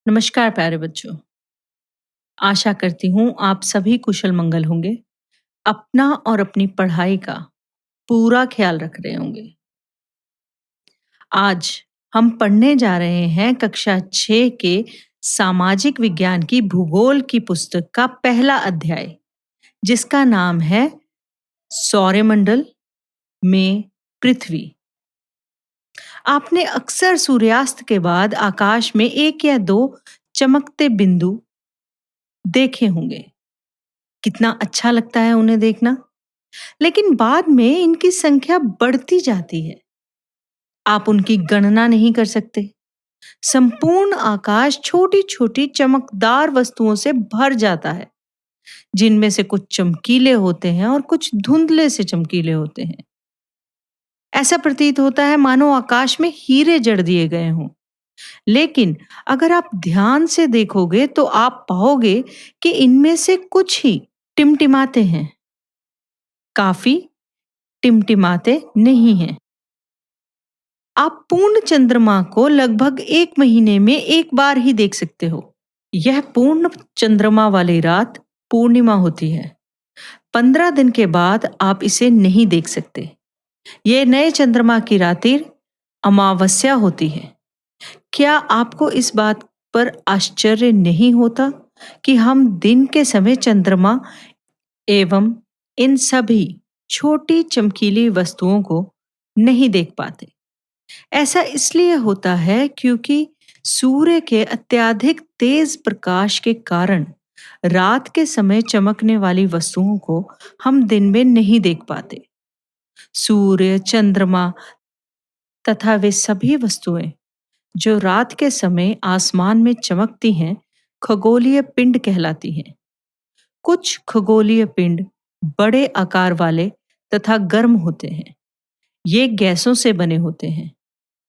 नमस्कार प्यारे बच्चों। आशा करती हूँ आप सभी कुशल मंगल होंगे। अपना और अपनी पढ़ाई का पूरा ख्याल रख रहे होंगे। आज हम पढ़ने जा रहे हैं कक्षा 6 के सामाजिक विज्ञान की भूगोल की पुस्तक का पहला अध्याय, जिसका नाम है सौरमंडल में पृथ्वी। आपने अक्सर सूर्यास्त के बाद आकाश में एक या दो चमकते बिंदु देखे होंगे। कितना अच्छा लगता है उन्हें देखना। लेकिन बाद में इनकी संख्या बढ़ती जाती है। आप उनकी गणना नहीं कर सकते। संपूर्ण आकाश छोटी-छोटी चमकदार वस्तुओं से भर जाता है, जिनमें से कुछ चमकीले होते हैं और कुछ धुंधले से चमकीले होते हैं। ऐसा प्रतीत होता है मानो आकाश में हीरे जड़ दिए गए हों। लेकिन अगर आप ध्यान से देखोगे तो आप पाओगे कि इनमें से कुछ ही टिमटिमाते हैं, काफी टिमटिमाते नहीं हैं। आप पूर्ण चंद्रमा को लगभग 1 महीने में एक बार ही देख सकते हो। यह पूर्ण चंद्रमा वाली रात पूर्णिमा होती है। 15 दिन के बाद आप इसे नहीं देख सकते। ये नए चंद्रमा की रात्रि अमावस्या होती है। क्या आपको इस बात पर आश्चर्य नहीं होता कि हम दिन के समय चंद्रमा एवं इन सभी छोटी चमकीली वस्तुओं को नहीं देख पाते? ऐसा इसलिए होता है क्योंकि सूर्य के अत्यधिक तेज प्रकाश के कारण रात के समय चमकने वाली वस्तुओं को हम दिन में नहीं देख पाते। सूर्य, चंद्रमा तथा वे सभी वस्तुएं जो रात के समय आसमान में चमकती हैं, खगोलीय पिंड कहलाती हैं। कुछ खगोलीय पिंड बड़े आकार वाले तथा गर्म होते हैं। ये गैसों से बने होते हैं।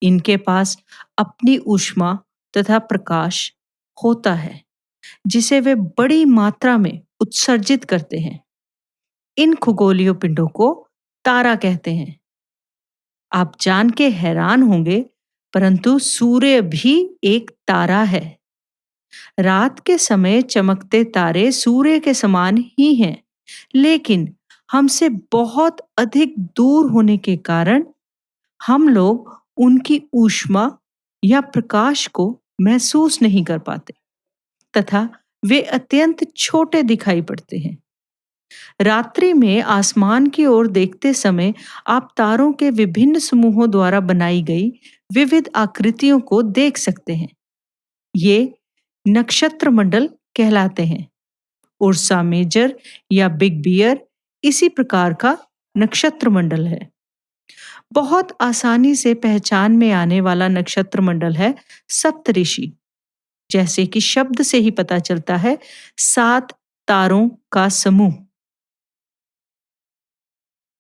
इनके पास अपनी ऊष्मा तथा प्रकाश होता है, जिसे वे बड़ी मात्रा में उत्सर्जित करते हैं। इन खगोलीय पिंडों को तारा कहते हैं। आप जान के हैरान होंगे, परंतु सूर्य भी एक तारा है। रात के समय चमकते तारे सूर्य के समान ही हैं, लेकिन हमसे बहुत अधिक दूर होने के कारण हम लोग उनकी ऊष्मा या प्रकाश को महसूस नहीं कर पाते तथा वे अत्यंत छोटे दिखाई पड़ते हैं। रात्रि में आसमान की ओर देखते समय आप तारों के विभिन्न समूहों द्वारा बनाई गई विविध आकृतियों को देख सकते हैं। ये नक्षत्र मंडल कहलाते हैं। उर्सा मेजर या बिग बियर इसी प्रकार का नक्षत्र मंडल है। बहुत आसानी से पहचान में आने वाला नक्षत्र मंडल है सप्तऋषि। जैसे कि शब्द से ही पता चलता है, 7 तारों का समूह।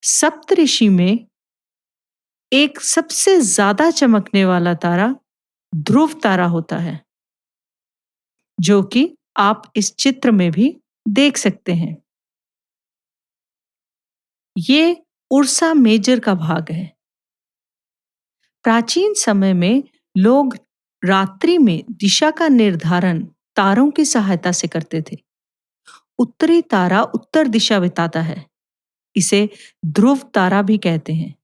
सप्तऋषि में एक सबसे ज्यादा चमकने वाला तारा ध्रुव तारा होता है, जो कि आप इस चित्र में भी देख सकते हैं। ये उर्सा मेजर का भाग है। प्राचीन समय में लोग रात्रि में दिशा का निर्धारण तारों की सहायता से करते थे। उत्तरी तारा उत्तर दिशा बताता है। इसे ध्रुव तारा भी कहते हैं।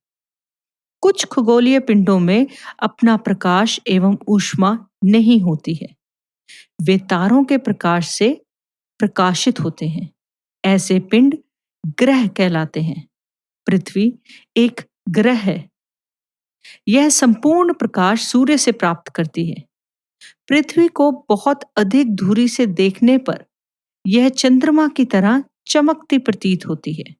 कुछ खगोलीय पिंडों में अपना प्रकाश एवं ऊष्मा नहीं होती है। वे तारों के प्रकाश से प्रकाशित होते हैं। ऐसे पिंड ग्रह कहलाते हैं। पृथ्वी एक ग्रह है। यह संपूर्ण प्रकाश सूर्य से प्राप्त करती है। पृथ्वी को बहुत अधिक दूरी से देखने पर यह चंद्रमा की तरह चमकती प्रतीत होती है।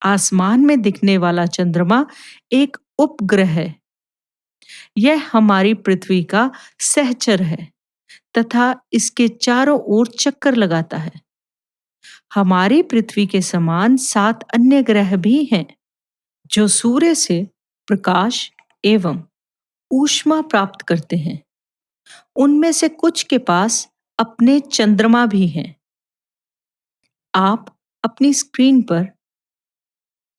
आसमान में दिखने वाला चंद्रमा एक उपग्रह है। यह हमारी पृथ्वी का सहचर है तथा इसके चारों ओर चक्कर लगाता है। हमारी पृथ्वी के समान 7 अन्य ग्रह भी हैं, जो सूर्य से प्रकाश एवं ऊष्मा प्राप्त करते हैं। उनमें से कुछ के पास अपने चंद्रमा भी हैं। आप अपनी स्क्रीन पर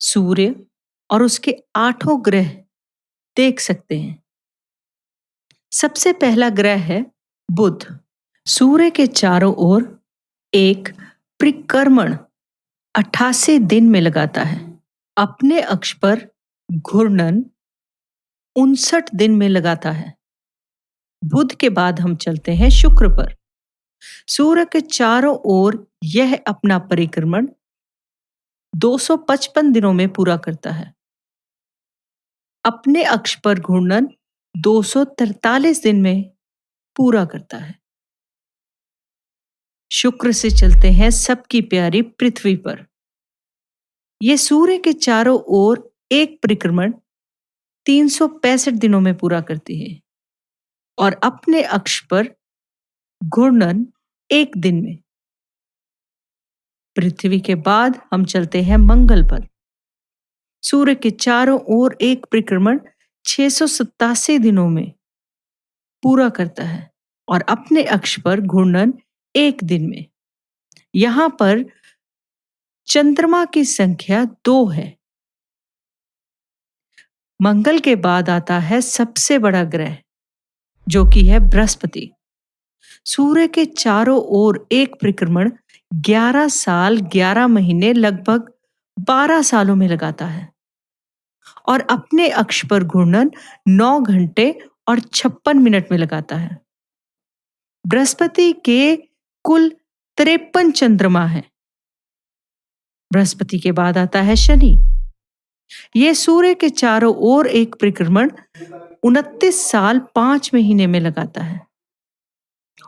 सूर्य और उसके 8 ग्रह देख सकते हैं। सबसे पहला ग्रह है बुध सूर्य के चारों ओर एक परिक्रमण 88 दिन में लगाता है। अपने अक्ष पर घूर्णन 59 दिन में लगाता है। बुध के बाद हम चलते हैं शुक्र पर। सूर्य के चारों ओर यह अपना परिक्रमण 255 दिनों में पूरा करता है। अपने अक्ष पर घूर्णन 243 दिन में पूरा करता है। शुक्र से चलते हैं सबकी प्यारी पृथ्वी पर। यह सूर्य के चारों ओर एक परिक्रमण 365 दिनों में पूरा करती है और अपने अक्ष पर घूर्णन 1 दिन में। पृथ्वी के बाद हम चलते हैं मंगल पर। सूर्य के चारों ओर एक परिक्रमण 687 दिनों में पूरा करता है और अपने अक्ष पर घूर्णन 1 दिन में। यहां पर चंद्रमा की संख्या 2 है। मंगल के बाद आता है सबसे बड़ा ग्रह, जो कि है बृहस्पति। सूर्य के चारों ओर एक परिक्रमण 11 साल 11 महीने लगभग 12 सालों में लगाता है और अपने अक्ष पर घूर्णन 9 घंटे और 56 मिनट में लगाता है। बृहस्पति के कुल 53 चंद्रमा हैं। बृहस्पति के बाद आता है शनि। यह सूर्य के चारों ओर एक परिक्रमण 29 साल 5 महीने में लगाता है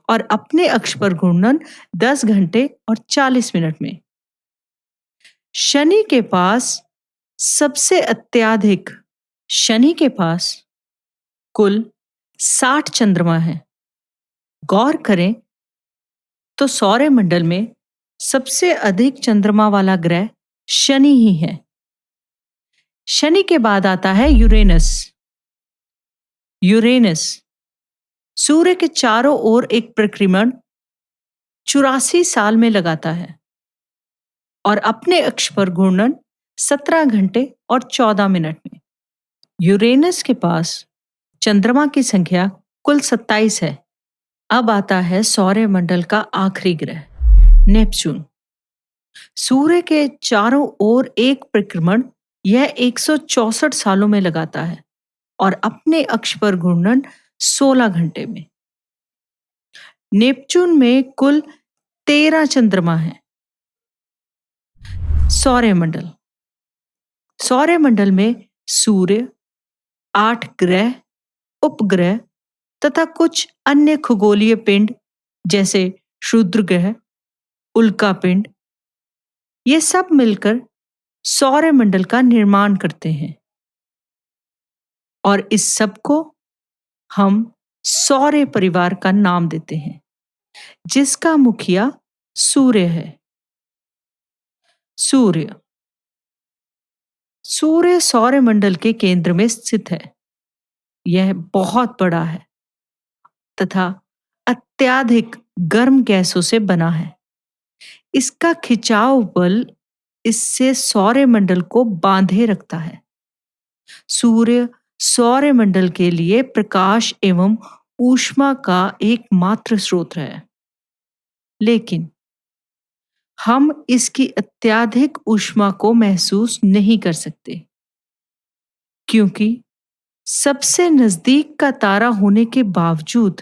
और अपने अक्ष पर घूर्णन 10 घंटे और 40 मिनट में। शनि के पास कुल 60 चंद्रमा हैं। गौर करें तो सौरमंडल में सबसे अधिक चंद्रमा वाला ग्रह शनि ही है। शनि के बाद आता है यूरेनस सूर्य के चारों ओर एक परिक्रमण 84 साल में लगाता है और अपने अक्ष पर घूर्णन 17 घंटे और 14 मिनट में। यूरेनस के पास चंद्रमा की संख्या कुल 27 है। अब आता है सौरमंडल का आखिरी ग्रह नेपच्यून। सूर्य के चारों ओर एक परिक्रमण यह 164 सालों में लगाता है और अपने अक्ष पर घूर्णन 16 घंटे में। नेपच्यून में कुल 13 चंद्रमा हैं। सौरमंडल में सूर्य, 8 ग्रह, उपग्रह तथा कुछ अन्य खगोलीय पिंड जैसे क्षुद्र ग्रह, उल्का पिंड, ये सब मिलकर सौरमंडल का निर्माण करते हैं और इस सब को हम सौर परिवार का नाम देते हैं, जिसका मुखिया सूर्य है। सूर्य सौरमंडल के केंद्र में स्थित है। यह बहुत बड़ा है तथा अत्यधिक गर्म गैसों से बना है। इसका खिंचाव बल इससे सौरमंडल को बांधे रखता है। सूर्य सौरमंडल के लिए प्रकाश एवं ऊष्मा का एकमात्र स्रोत है, लेकिन हम इसकी अत्यधिक ऊष्मा को महसूस नहीं कर सकते, क्योंकि सबसे नजदीक का तारा होने के बावजूद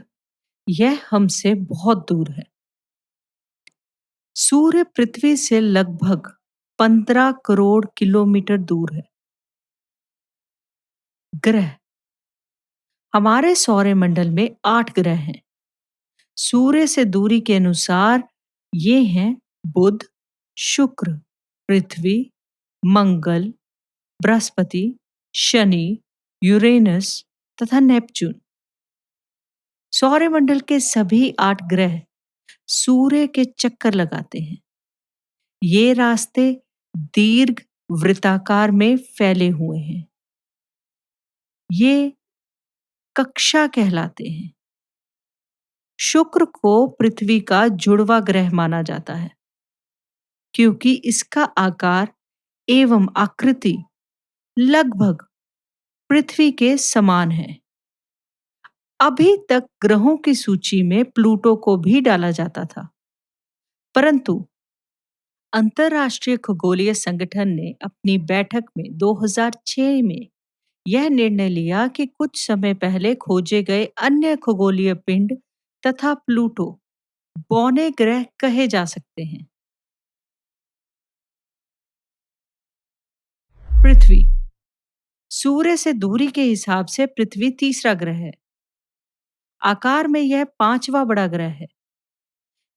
यह हमसे बहुत दूर है। सूर्य पृथ्वी से लगभग 15 करोड़ किलोमीटर दूर है। ग्रह हमारे सौरमंडल में 8 ग्रह हैं। सूर्य से दूरी के अनुसार ये हैं बुध, शुक्र, पृथ्वी, मंगल, बृहस्पति, शनि, यूरेनस तथा नेपच्यून। सौरमंडल के सभी 8 ग्रह सूर्य के चक्कर लगाते हैं। ये रास्ते दीर्घ वृत्ताकार में फैले हुए हैं। ये कक्षा कहलाते हैं। शुक्र को पृथ्वी का जुड़वा ग्रह माना जाता है, क्योंकि इसका आकार एवं आकृति लगभग पृथ्वी के समान है। अभी तक ग्रहों की सूची में प्लूटो को भी डाला जाता था, परंतु अंतरराष्ट्रीय खगोलीय संगठन ने अपनी बैठक में 2006 में यह निर्णय लिया कि कुछ समय पहले खोजे गए अन्य खगोलीय पिंड तथा प्लूटो बौने ग्रह कहे जा सकते हैं। पृथ्वी। सूर्य से दूरी के हिसाब से पृथ्वी तीसरा ग्रह है। आकार में यह पांचवा बड़ा ग्रह है।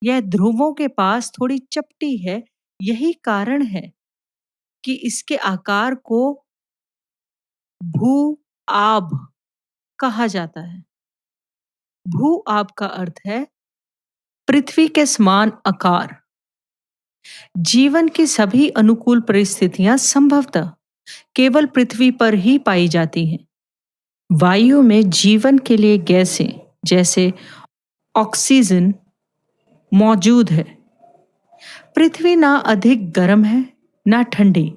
यह ध्रुवों के पास थोड़ी चपटी है। यही कारण है कि इसके आकार को भू आब कहा जाता है। भू आब का अर्थ है पृथ्वी के समान आकार। जीवन की सभी अनुकूल परिस्थितियां संभवतः केवल पृथ्वी पर ही पाई जाती हैं। वायु में जीवन के लिए गैसें जैसे ऑक्सीजन मौजूद है। पृथ्वी ना अधिक गर्म है ना ठंडी।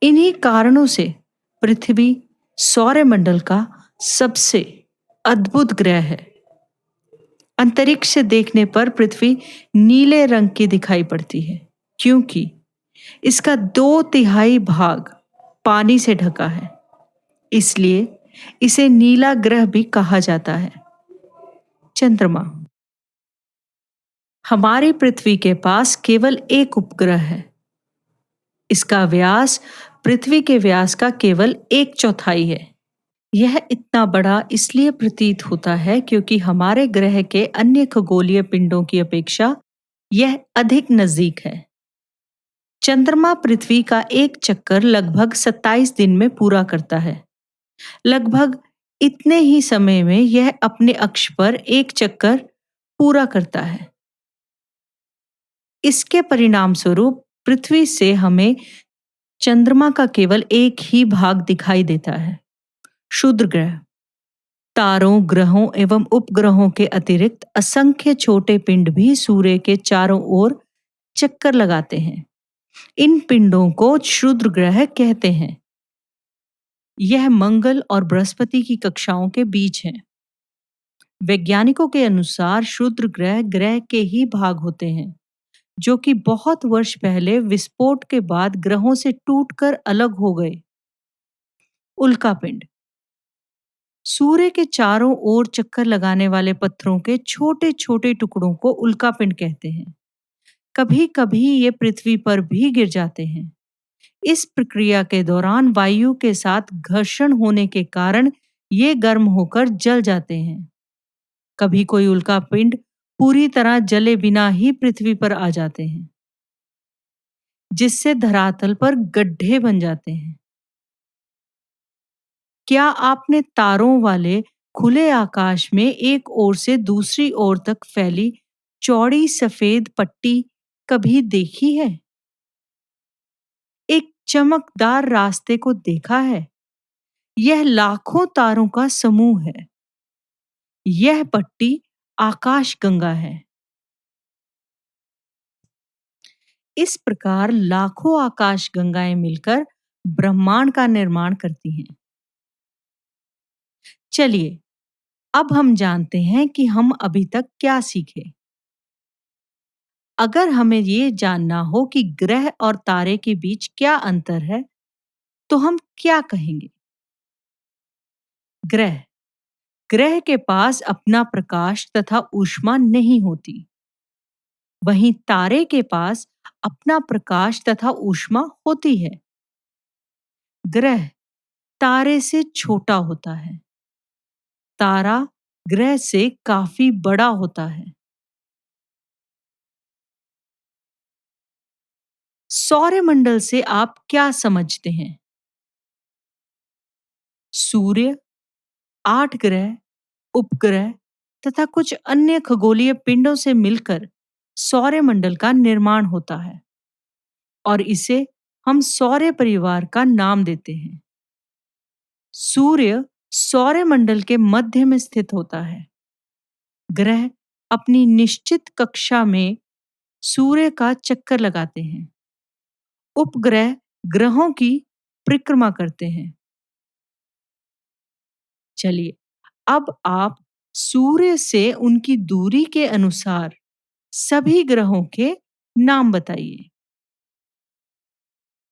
इन्हीं कारणों से पृथ्वी सौरमंडल का सबसे अद्भुत ग्रह है। अंतरिक्ष से देखने पर पृथ्वी नीले रंग की दिखाई पड़ती है, क्योंकि इसका 2/3 भाग पानी से ढका है। इसलिए इसे नीला ग्रह भी कहा जाता है। चंद्रमा। हमारी पृथ्वी के पास केवल एक उपग्रह है। इसका व्यास पृथ्वी के व्यास का केवल 1/4 है। यह इतना बड़ा इसलिए प्रतीत होता है क्योंकि हमारे ग्रह के अन्य खगोलीय पिंडों की अपेक्षा यह अधिक नजदीक है। चंद्रमा पृथ्वी का एक चक्कर लगभग 27 दिन में पूरा करता है। लगभग इतने ही समय में यह अपने अक्ष पर एक चक्कर पूरा करता है। इसके परिणाम स्वरूप पृथ्वी से हमें चंद्रमा का केवल एक ही भाग दिखाई देता है। क्षुद्र ग्रह। तारों, ग्रहों एवं उपग्रहों के अतिरिक्त असंख्य छोटे पिंड भी सूर्य के चारों ओर चक्कर लगाते हैं। इन पिंडों को क्षुद्र ग्रह कहते हैं। यह मंगल और बृहस्पति की कक्षाओं के बीच है। वैज्ञानिकों के अनुसार क्षुद्र ग्रह ग्रह के ही भाग होते हैं, जो कि बहुत वर्ष पहले विस्फोट के बाद ग्रहों से टूटकर अलग हो गए। उल्कापिंड। सूर्य के चारों ओर चक्कर लगाने वाले पत्थरों के छोटे छोटे टुकड़ों को उल्कापिंड कहते हैं। कभी कभी ये पृथ्वी पर भी गिर जाते हैं। इस प्रक्रिया के दौरान वायु के साथ घर्षण होने के कारण ये गर्म होकर जल जाते हैं। कभी कोई उल्कापिंड पूरी तरह जले बिना ही पृथ्वी पर आ जाते हैं, जिससे धरातल पर गड्ढे बन जाते हैं। क्या आपने तारों वाले खुले आकाश में एक ओर से दूसरी ओर तक फैली चौड़ी सफेद पट्टी कभी देखी है? एक चमकदार रास्ते को देखा है? यह लाखों तारों का समूह है। यह पट्टी आकाशगंगा है। इस प्रकार लाखों आकाशगंगाएं मिलकर ब्रह्मांड का निर्माण करती हैं। चलिए, अब हम जानते हैं कि हम अभी तक क्या सीखे। अगर हमें ये जानना हो कि ग्रह और तारे के बीच क्या अंतर है, तो हम क्या कहेंगे? ग्रह। ग्रह के पास अपना प्रकाश तथा ऊष्मा नहीं होती। वहीं तारे के पास अपना प्रकाश तथा ऊष्मा होती है। ग्रह तारे से छोटा होता है। तारा ग्रह से काफी बड़ा होता है। सौरमंडल से आप क्या समझते हैं? सूर्य, 8 ग्रह, उपग्रह तथा कुछ अन्य खगोलीय पिंडों से मिलकर सौरमंडल का निर्माण होता है और इसे हम सौर परिवार का नाम देते हैं। सूर्य सौरमंडल के मध्य में स्थित होता है। ग्रह अपनी निश्चित कक्षा में सूर्य का चक्कर लगाते हैं। उपग्रह ग्रहों की परिक्रमा करते हैं। चलिए, अब आप सूर्य से उनकी दूरी के अनुसार सभी ग्रहों के नाम बताइए।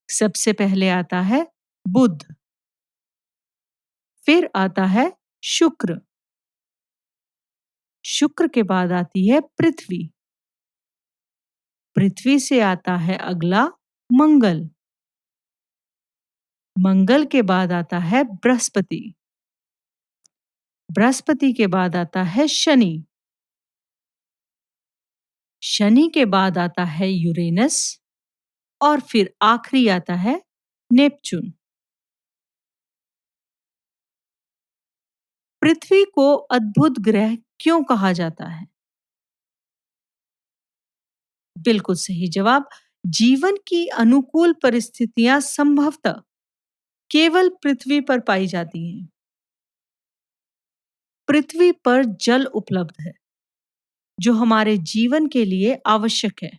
सबसे पहले आता है बुध, फिर आता है शुक्र, शुक्र के बाद आती है पृथ्वी, पृथ्वी से आता है अगला मंगल, मंगल के बाद आता है बृहस्पति, बृहस्पति के बाद आता है शनि, शनि के बाद आता है यूरेनस और फिर आखिरी आता है नेपच्यून। पृथ्वी को अद्भुत ग्रह क्यों कहा जाता है? बिल्कुल सही जवाब। जीवन की अनुकूल परिस्थितियां संभवतः केवल पृथ्वी पर पाई जाती हैं। पृथ्वी पर जल उपलब्ध है जो हमारे जीवन के लिए आवश्यक है।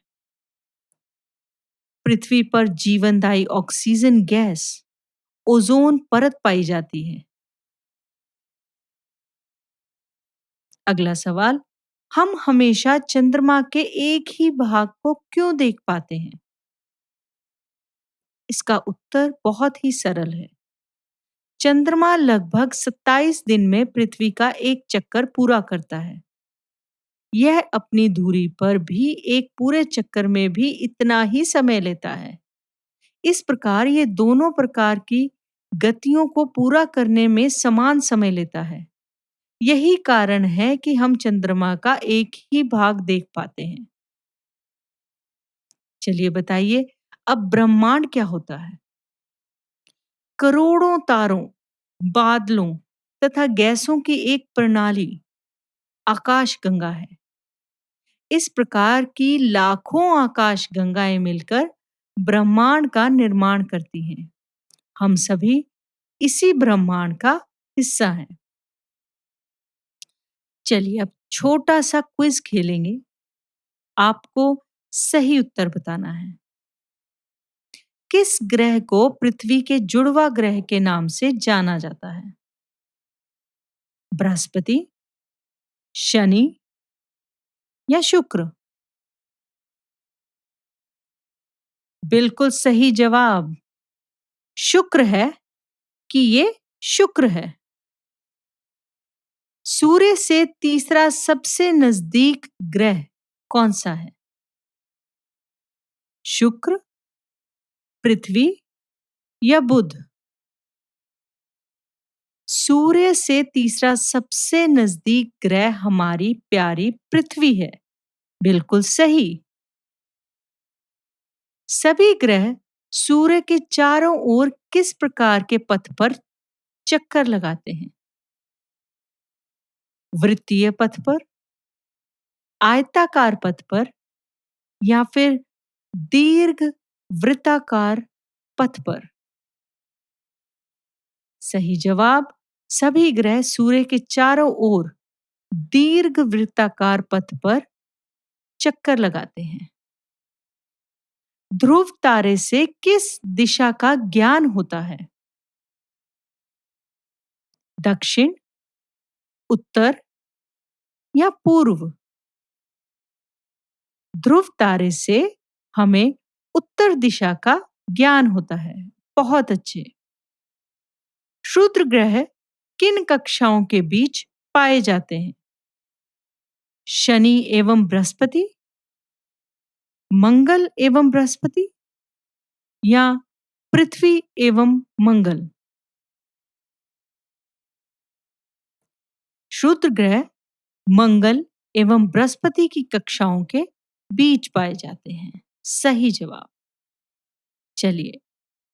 पृथ्वी पर जीवनदायी ऑक्सीजन गैस, ओजोन परत पाई जाती है। अगला सवाल, हम हमेशा चंद्रमा के एक ही भाग को क्यों देख पाते हैं? इसका उत्तर बहुत ही सरल है। चंद्रमा लगभग 27 दिन में पृथ्वी का एक चक्कर पूरा करता है। यह अपनी धुरी पर भी एक पूरे चक्कर में भी इतना ही समय लेता है। इस प्रकार ये दोनों प्रकार की गतियों को पूरा करने में समान समय लेता है। यही कारण है कि हम चंद्रमा का एक ही भाग देख पाते हैं। चलिए बताइए, अब ब्रह्मांड क्या होता है? करोड़ों तारों, बादलों तथा गैसों की एक प्रणाली आकाश गंगा है। इस प्रकार की लाखों आकाश गंगाएं मिलकर ब्रह्मांड का निर्माण करती हैं। हम सभी इसी ब्रह्मांड का हिस्सा हैं। चलिए अब छोटा सा क्विज खेलेंगे। आपको सही उत्तर बताना है। किस ग्रह को पृथ्वी के जुड़वा ग्रह के नाम से जाना जाता है? बृहस्पति, शनि या शुक्र? बिल्कुल सही जवाब शुक्र है कि ये शुक्र है। सूर्य से तीसरा सबसे नजदीक ग्रह कौन सा है? शुक्र, पृथ्वी या बुध? सूर्य से तीसरा सबसे नजदीक ग्रह हमारी प्यारी पृथ्वी है। बिल्कुल सही। सभी ग्रह सूर्य के चारों ओर किस प्रकार के पथ पर चक्कर लगाते हैं? वृत्तीय पथ पर, आयताकार पथ पर या फिर दीर्घ वृत्ताकार पथ पर? सही जवाब, सभी ग्रह सूर्य के चारों ओर दीर्घ वृत्ताकार पथ पर चक्कर लगाते हैं। ध्रुव तारे से किस दिशा का ज्ञान होता है? दक्षिण, उत्तर या पूर्व? ध्रुव तारे से हमें उत्तर दिशा का ज्ञान होता है। बहुत अच्छे। क्षुद्र ग्रह किन कक्षाओं के बीच पाए जाते हैं? शनि एवं बृहस्पति, मंगल एवं बृहस्पति या पृथ्वी एवं मंगल? क्षुद्र ग्रह मंगल एवं बृहस्पति की कक्षाओं के बीच पाए जाते हैं। सही जवाब। चलिए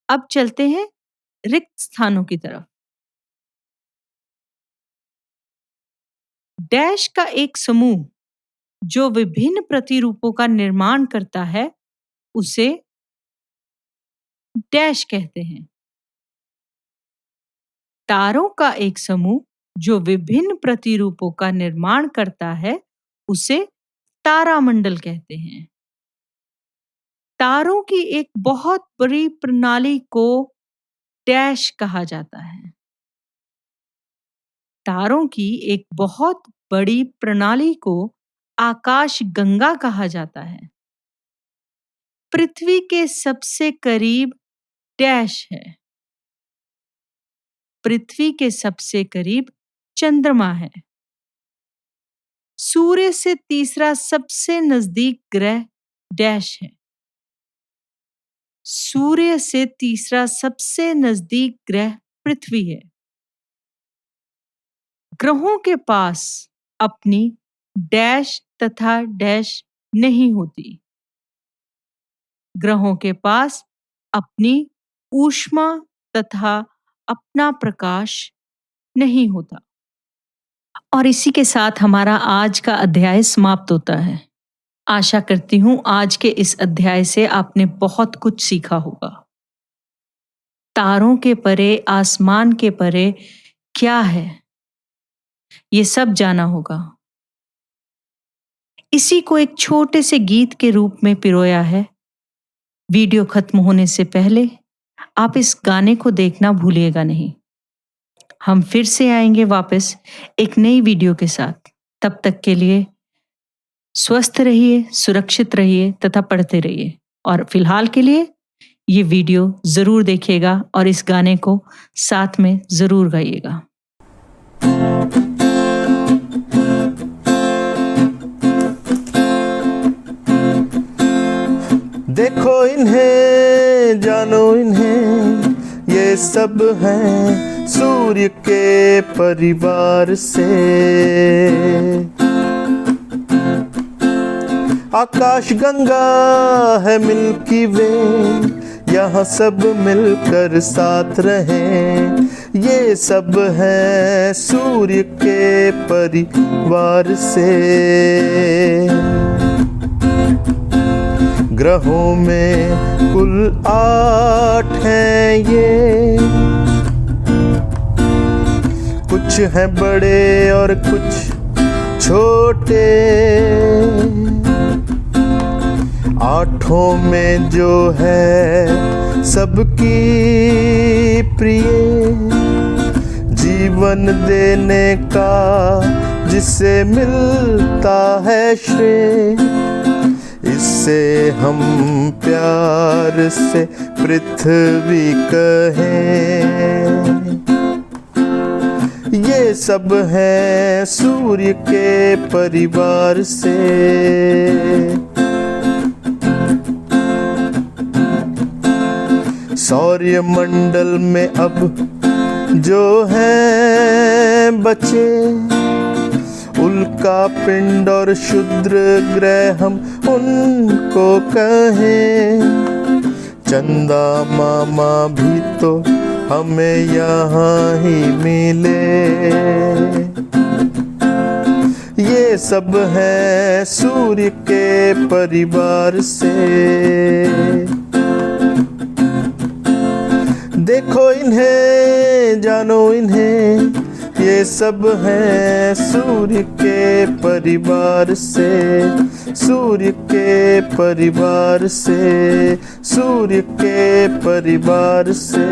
अब चलते हैं रिक्त स्थानों की तरफ। डैश का एक समूह जो विभिन्न प्रतिरूपों का निर्माण करता है उसे डैश कहते हैं। तारों का एक समूह जो विभिन्न प्रतिरूपों का निर्माण करता है उसे तारामंडल कहते हैं। तारों की एक बहुत बड़ी प्रणाली को डैश कहा जाता है। तारों की एक बहुत बड़ी प्रणाली को आकाश गंगा कहा जाता है। पृथ्वी के सबसे करीब डैश है। पृथ्वी के सबसे करीब चंद्रमा है। सूर्य से तीसरा सबसे नजदीक ग्रह डैश है। सूर्य से तीसरा सबसे नजदीक ग्रह पृथ्वी है। ग्रहों के पास अपनी डैश तथा डैश नहीं होती। ग्रहों के पास अपनी ऊष्मा तथा अपना प्रकाश नहीं होता। और इसी के साथ हमारा आज का अध्याय समाप्त होता है। आशा करती हूँ आज के इस अध्याय से आपने बहुत कुछ सीखा होगा। तारों के परे, आसमान के परे क्या है, ये सब जाना होगा। इसी को एक छोटे से गीत के रूप में पिरोया है। वीडियो खत्म होने से पहले आप इस गाने को देखना भूलिएगा नहीं। हम फिर से आएंगे वापस एक नई वीडियो के साथ। तब तक के लिए स्वस्थ रहिए, सुरक्षित रहिए तथा पढ़ते रहिए। और फिलहाल के लिए ये वीडियो जरूर देखिएगा और इस गाने को साथ में जरूर गाइएगा। देखो इन्हें, जानो इन्हें, ये सब हैं सूर्य के परिवार से। आकाश गंगा है मिल्की वे, यहाँ सब मिलकर साथ रहें। ये सब हैं सूर्य के परिवार से। ग्रहों में कुल 8 हैं ये, कुछ हैं बड़े और कुछ छोटे। 8 में जो है सबकी प्रिय, जीवन देने का जिसे मिलता है श्रेय। इससे हम प्यार से पृथ्वी कहें। ये सब हैं सूर्य के परिवार से। सौर्य मंडल में अब जो हैं बचे, उल्का पिंड और क्षुद्र ग्रह हम उनको कहें। चंदा मामा भी तो हमें यहाँ ही मिले। ये सब हैं सूर्य के परिवार से। देखो इन्हें, जानो इन्हें, ये सब हैं सूर्य के परिवार से। सूर्य के परिवार से, सूर्य के परिवार से।